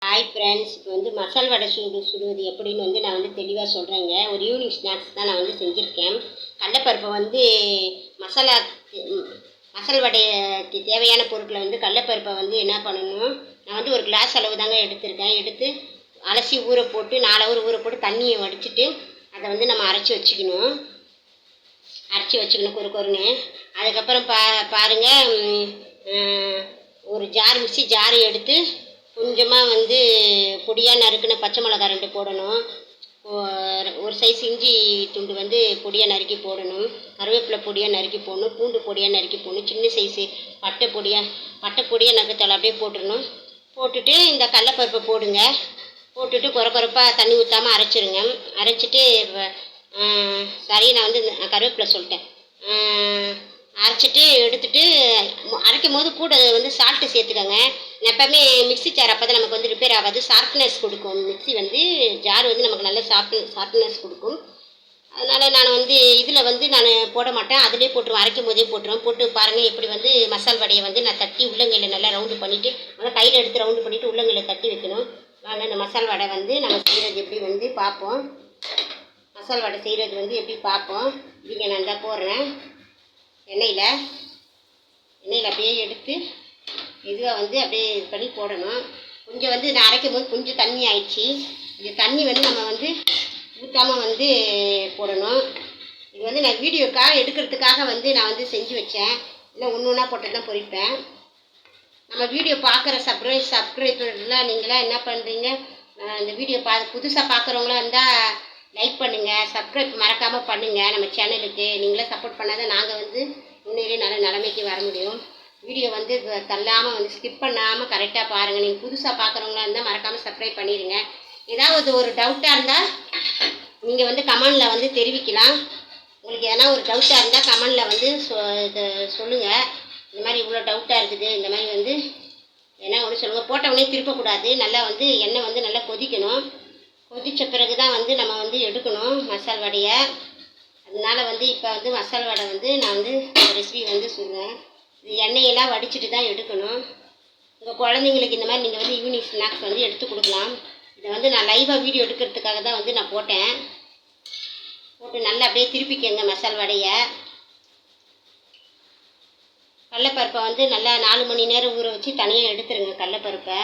Hi friends, இப்போ வந்து மசால் வடை சுடுவது எப்படின்னு வந்து நான் வந்து தெளிவாக சொல்கிறேங்க. ஒரு ஈவினிங் ஸ்நாக்ஸ் தான் நான் வந்து செஞ்சுருக்கேன். கடலப்பருப்பை வந்து மசாலா மசால் வடைக்கு தேவையான பொருட்களை வந்து கடலப்பருப்பை வந்து என்ன பண்ணணும், நான் வந்து ஒரு கிளாஸ் அளவு தாங்க எடுத்திருக்கேன். எடுத்து அலசி ஊற போட்டு 4 ஹவர் ஊற போட்டு தண்ணியை வடிச்சிட்டு அதை வந்து நம்ம அரைச்சி வச்சுக்கணும். கொருன்னு. அதுக்கப்புறம் பாருங்கள், ஒரு மிக்ஸி ஜார் எடுத்து கொஞ்சமாக வந்து பொடியாக நறுக்குன பச்சை மிளகா 2 போடணும். ஒரு சைஸ் இஞ்சி துண்டு வந்து பொடியாக நறுக்கி போடணும். கருவேப்பிலை பொடியாக நறுக்கி போடணும். பூண்டு பொடியாக நறுக்கி போடணும். சின்ன சைஸு பட்டை பொடியாக நறுக்கத்தலை அப்படியே போட்டுடணும். போட்டுட்டு இந்த கடலப்பருப்பை போடுங்க. போட்டுட்டு கொரப்பாக தண்ணி ஊற்றாமல் அரைச்சிருங்க. அரைச்சிட்டு சரி, நான் வந்து கருவேப்பிலை சொல்லிட்டேன். அரைச்சிட்டு எடுத்துகிட்டு அரைக்கும் போது கூட வந்து சால்ட்டு சேர்த்துக்கோங்க. எப்போவுமே மிக்ஸி ஜார் அப்போ தான் நமக்கு வந்து ரிப்பேர் ஆகாது, ஷார்ப்னஸ் கொடுக்கும். மிக்ஸி வந்து ஜார் வந்து நமக்கு நல்ல ஷார்ப்னஸ் கொடுக்கும். அதனால் நான் வந்து இதில் வந்து நான் போட மாட்டேன், அதிலே போட்டுருவேன். அரைக்கும் போதே போட்டுருவேன். போட்டு பாருங்கள், எப்படி வந்து மசால் வடையை வந்து நான் தட்டி உள்ளங்கையில் நல்லா ரவுண்டு பண்ணிவிட்டு, நல்லா கையில் எடுத்து ரவுண்டு பண்ணிவிட்டு உள்ளங்கையில் தட்டி வைக்கணும். வாங்க, இந்த மசால் வடை வந்து நம்ம செய்கிறது எப்படி வந்து பார்ப்போம். மசால் வடை செய்கிறது வந்து எப்படி பார்ப்போம். இங்கே நான் தான் போடுறேன். எண்ணெயில் அப்படியே எடுத்து மெதுவாக வந்து அப்படியே இது பண்ணி போடணும். கொஞ்சம் வந்து நான் அரைக்கும் போது கொஞ்சம் தண்ணி ஆயிடுச்சு. இந்த தண்ணி வந்து நம்ம வந்து ஊற்றாமல் வந்து போடணும். இது வந்து நான் வீடியோக்காக எடுக்கிறதுக்காக வந்து நான் வந்து செஞ்சு வச்சேன். இல்லை ஒன்றா போட்டு தான் பொரிப்பேன். நம்ம வீடியோ பார்க்குற சப்ஸ்கிரைபர்லாம் நீங்களாம் என்ன பண்ணுறீங்க, இந்த வீடியோ புதுசாக பார்க்குறவங்களாம் இருந்தால் லைக் பண்ணுங்கள், சப்ஸ்கிரைப் மறக்காமல் பண்ணுங்கள் நம்ம சேனலுக்கு. நீங்களே சப்போர்ட் பண்ணாதான் நாங்கள் வந்து முன்னேறி நல்ல நிலைமைக்கு வர முடியும். வீடியோ வந்து தள்ளாமல் வந்து ஸ்கிப் பண்ணாமல் கரெக்டாக பாருங்கள். நீங்கள் புதுசாக பார்க்குறவங்களா இருந்தால் மறக்காமல் சப்ஸ்கிரைப் பண்ணிடுங்க. ஏதாவது ஒரு டவுட்டாக இருந்தால் நீங்கள் வந்து கமெண்டில் வந்து தெரிவிக்கலாம். உங்களுக்கு எதனா ஒரு டவுட்டாக இருந்தால் கமெண்டில் வந்து சொல்லுங்கள். இந்த மாதிரி இவ்வளோ டவுட்டாக இருக்குது, இந்த மாதிரி வந்து என்ன ஒன்று சொல்லுங்கள். போட்ட உடனே திருப்பக்கூடாது. நல்லா வந்து எண்ணெய் வந்து நல்லா கொதிக்கணும். கொதித்த பிறகு தான் வந்து நம்ம வந்து எடுக்கணும் மசால் வடையை. அதனால் வந்து இப்போ வந்து மசால் வடை வந்து நான் வந்து ரெசிபி வந்து சொல்லுவேன். இது எண்ணெயெல்லாம் வடிச்சிட்டு தான் எடுக்கணும். உங்கள் குழந்தைங்களுக்கு இந்த மாதிரி நீங்கள் வந்து ஈவினிங் ஸ்நாக்ஸ் வந்து எடுத்து கொடுக்கலாம். இதை வந்து நான் லைவாக வீடியோ எடுக்கிறதுக்காக தான் வந்து நான் போட்டேன். போட்டு நல்லா அப்படியே திருப்பிக்கங்க மசால் வடையை. கடலப்பருப்பை வந்து நல்லா 4 மணி நேரம் ஊற வச்சு தனியாக எடுத்துருங்க. கடலப்பருப்பை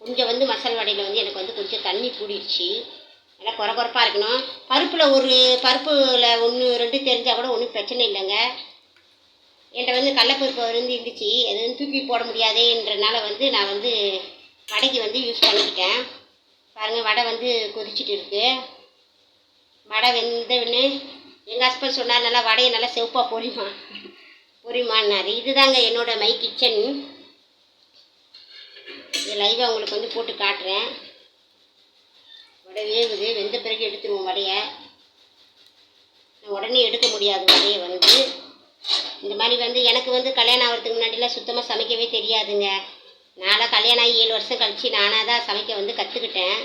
கொஞ்சம் வந்து மசால் வடையில் வந்து எனக்கு வந்து கொஞ்சம் தண்ணி கூடிடுச்சு. நல்லா கொரப்பாக இருக்கணும். பருப்பில் 1 2 தெரிஞ்சால் கூட ஒன்றும் பிரச்சனை இல்லைங்க. என்கிட்ட வந்து கடலப்பருப்பு வந்து இருந்துச்சு, அது வந்து தூக்கி போட முடியாதேன்றனால வந்து நான் வந்து வடைக்கு வந்து யூஸ் பண்ணிக்கிட்டேன். பாருங்கள், வடை வந்து கொதிச்சுட்டு இருக்குது. வடை வெந்தவுடனே எங்கள் ஹஸ்பண்ட் சொன்னார், நல்லா வடையை நல்லா செவப்பாக பொரிமான்னாரு. இதுதாங்க என்னோட மை கிச்சன். இது லைவாக உங்களுக்கு வந்து போட்டு காட்டுறேன். வடை வேகுது. வெந்த பிறகு எடுத்துருவோம் வடையை. உடனே எடுக்க முடியாது வடையை வந்து. இந்த மாதிரி வந்து எனக்கு வந்து கல்யாணம் ஆகிறதுக்கு முன்னாடிலாம் சுத்தமாக சமைக்கவே தெரியாதுங்க. நான்லாம் கல்யாணம் ஆகி 7 வருஷம் கழித்து நானாக தான் சமைக்க வந்து கற்றுக்கிட்டேன்.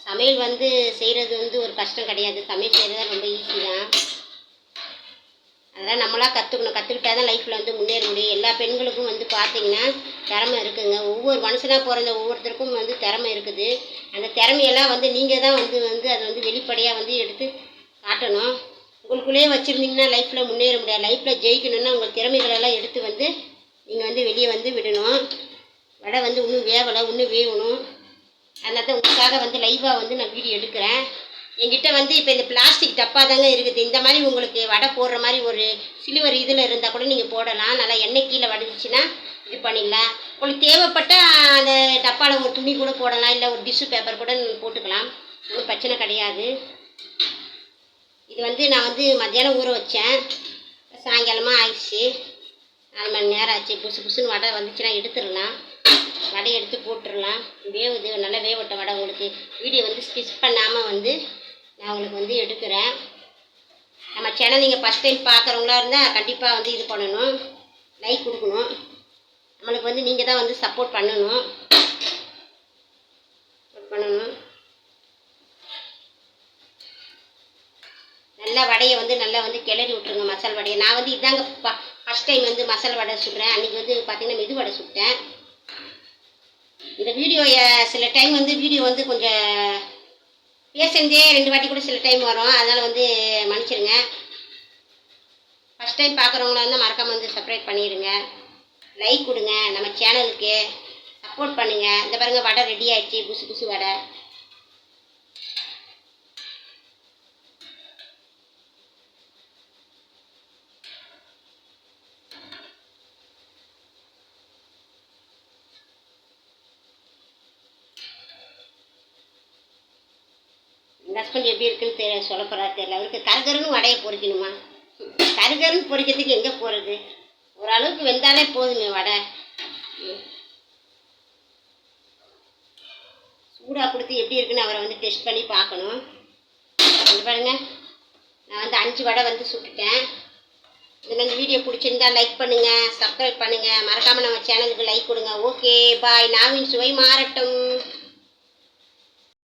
சமையல் வந்து செய்கிறது வந்து ஒரு கஷ்டம் கிடையாது. சமையல் செய்கிறது ரொம்ப ஈஸி தான். அதெல்லாம் நம்மளாக கற்றுக்கிட்டா தான் லைஃப்பில் வந்து முன்னேற முடியும். எல்லா பெண்களுக்கும் வந்து பார்த்திங்கன்னா திறமை இருக்குதுங்க. ஒவ்வொரு மனுஷனாக பிறந்த ஒவ்வொருத்தருக்கும் வந்து திறமை இருக்குது. அந்த திறமையெல்லாம் வந்து நீங்கள் தான் வந்து அதை வந்து வெளிப்படையாக வந்து எடுத்து காட்டணும். உங்களுக்குள்ளேயே வச்சுருந்தீங்கன்னா லைஃப்பில் முன்னேற முடியாது. லைஃப்பில் ஜெயிக்கணுன்னா உங்கள் திறமைகளெல்லாம் எடுத்து வந்து நீங்கள் வந்து வெளியே வந்து விடணும். வடை வந்து இன்னும் வேகலை, இன்னும் வேகணும். அதனால தான் உங்களுக்காக வந்து லைவாக வந்து நான் வீடியோ எடுக்கிறேன். என்கிட்ட வந்து இப்போ இந்த பிளாஸ்டிக் டப்பா தாங்க இருக்குது. இந்த மாதிரி உங்களுக்கு வடை போடுற மாதிரி ஒரு சில்வர் இதில் இருந்தால் கூட நீங்கள் போடலாம். நல்லா எண்ணெய் கீழே வடிச்சின்னா இது பண்ணிடலாம். உங்களுக்கு தேவைப்பட்டால் அந்த டப்பாவில் ஒரு துணி கூட போடலாம், இல்லை ஒரு டிஷ்யூ பேப்பர் கூட போட்டுக்கலாம். ஒன்றும் பிரச்சனை கிடையாது. இது வந்து நான் வந்து மத்தியானம் ஊற வச்சேன். சாயங்காலமாக ஆயிடுச்சு. 4 மணி நேரம் ஆச்சு. புசுன்னு வடை வந்துச்சுன்னா எடுத்துடலாம். வடையை எடுத்து போட்டுடலாம். வேவுது, நல்லா வேவட்ட வடை. உங்களுக்கு வீடியோ வந்து ஸ்கிப் பண்ணாமல் வந்து நான் உங்களுக்கு வந்து எடுக்கிறேன். நம்ம சேனல் நீங்கள் ஃபஸ்ட் டைம் பார்க்குறவங்களா இருந்தால் கண்டிப்பாக வந்து இது பண்ணணும், லைக் கொடுக்கணும். நம்மளுக்கு வந்து நீங்கள் தான் வந்து சப்போர்ட் பண்ணணும். நல்லா வடையை வந்து நல்லா வந்து கிளறி விட்ருங்க மசால் வடையை. நான் வந்து இதாங்க ஃபஸ்ட் டைம் வந்து மசால் வடை சுடுறேன். அன்றைக்கி வந்து பார்த்திங்கன்னா மெது வடை சுட்டேன். இந்த வீடியோ சில டைம் வந்து வீடியோ வந்து கொஞ்சம் பேசுனதே 2 வாட்டி கூட சில டைம் வரும், அதனால் வந்து மன்னிச்சிடுங்க. ஃபஸ்ட் டைம் பார்க்குறவங்களா இருந்தால் மறக்காமல் வந்து சப்ஸ்கிரைப் பண்ணிடுங்க, லைக் கொடுங்க, நம்ம சேனலுக்கு சப்போர்ட் பண்ணுங்கள். இந்த பாருங்கள் வடை ரெடி ஆகிடுச்சு, புசு புசு வடை. எங்கள் ஹஸ்பண்ட் எப்படி இருக்குன்னு சொல்ல போகிறா தெரியல. அவருக்கு கருகருன்னு வடையை பொரிக்கணுமா? கருகருன்னு பொரிக்கிறதுக்கு எங்கே போகிறது? ஓரளவுக்கு வெந்தாலே போதுமே வடை. சூடாக கொடுத்து எப்படி இருக்குன்னு அவரை வந்து டெஸ்ட் பண்ணி பார்க்கணும். இது பாருங்க, நான் வந்து 5 வடை வந்து சுட்டுட்டேன். இதில் இந்த வீடியோ பிடிச்சிருந்தா லைக் பண்ணுங்கள், சப்ஸ்கிரைப் பண்ணுங்கள், மறக்காமல் நம்ம சேனலுக்கு லைக் கொடுங்க. Okay bye. நாவின் சுவை மாறட்டும்.